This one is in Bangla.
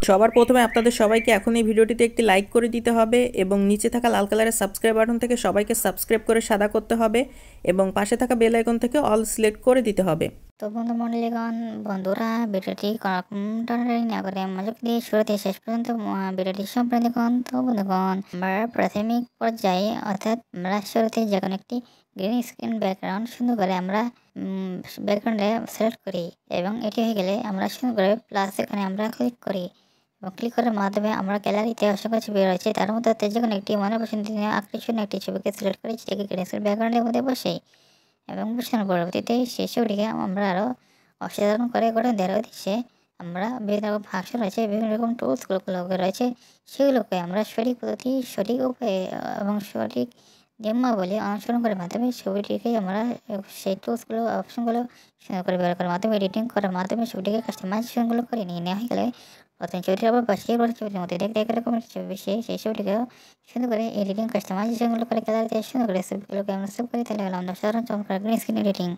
সবার প্রথমে আপনাদের সবাইকে এখন এই ভিডিওটিতে একটি লাইক করে দিতে হবে এবং নিচে থাকা লাল কালারের সাবস্ক্রাইব বাটন থেকে সবাইকে সাবস্ক্রাইব করে সাদা করতে হবে এবং পাশে থাকা বেল আইকন থেকে অল সিলেক্ট করে দিতে হবে। তো বন্ধুমণ্ডলীগণ, বন্ধুরা ভিডিওটি টানাটানি না করে মনোযোগ দিয়ে শুরু থেকে শেষ পর্যন্ত ভিডিওটি সম্পূর্ণ দেখুন। তো বন্ধুগণ, আমরা প্রাথমিক পর্যায়ে অর্থাৎ আমরা শুরুতে যে কোনো একটি গ্রিন স্ক্রিন ব্যাকগ্রাউন্ড সুন্দর করে আমরা ব্যাকগ্রাউন্ডে সিলেক্ট করি এবং এটি হয়ে গেলে আমরা সুন্দর করে প্লাস এখানে আমরা ক্লিক করি এবং ক্লিক করার মাধ্যমে আমরা গ্যালারিতে অসংখ্য ছবি রয়েছে, তার মধ্যে যে কোনো একটি মনে পছন্দনীয় আকর্ষণীয় একটি ছবিকে সিলেক্ট করি, যেটাকে গ্রিন স্ক্রিন ব্যাকগ্রাউন্ডের মধ্যে বসেই এবং বসানোর পরবর্তীতে সেই ছবিটিকে আমরা আরও অসাধারণ করে গঠন দেওয়ার উদ্দেশ্যে আমরা বিভিন্ন রকম ফাংশন রয়েছে, বিভিন্ন রকম টুলসগুলো রয়েছে, সেগুলোকে আমরা সঠিক পদ্ধতি, সঠিক উপায়ে এবং সঠিক নিয়মাবলী অনুসরণ করার মাধ্যমে ছবিটিকে আমরা সেই টুলসগুলো, অপশনগুলো সুন্দর করে ব্যবহার করার মাধ্যমে, এডিটিং করার মাধ্যমে ছবিটিকে কাস্টমাইজেশনগুলো করে নিয়ে নেওয়া হয়ে গেলে প্রথম ছবিটির আবার পাশে ছবিটির মধ্যে দেখতে একরকম ছবি, সেই ছবিটিকেও সুন্দর করে এডিটিং কাস্টমাইজেশনগুলো করে গ্যালারিতে সুন্দর করে ছবিগুলোকে আমরা সেভ করি, তাহলে হলো আমরা সাধারণ চমৎকার গ্রিন স্ক্রিন এডিটিং।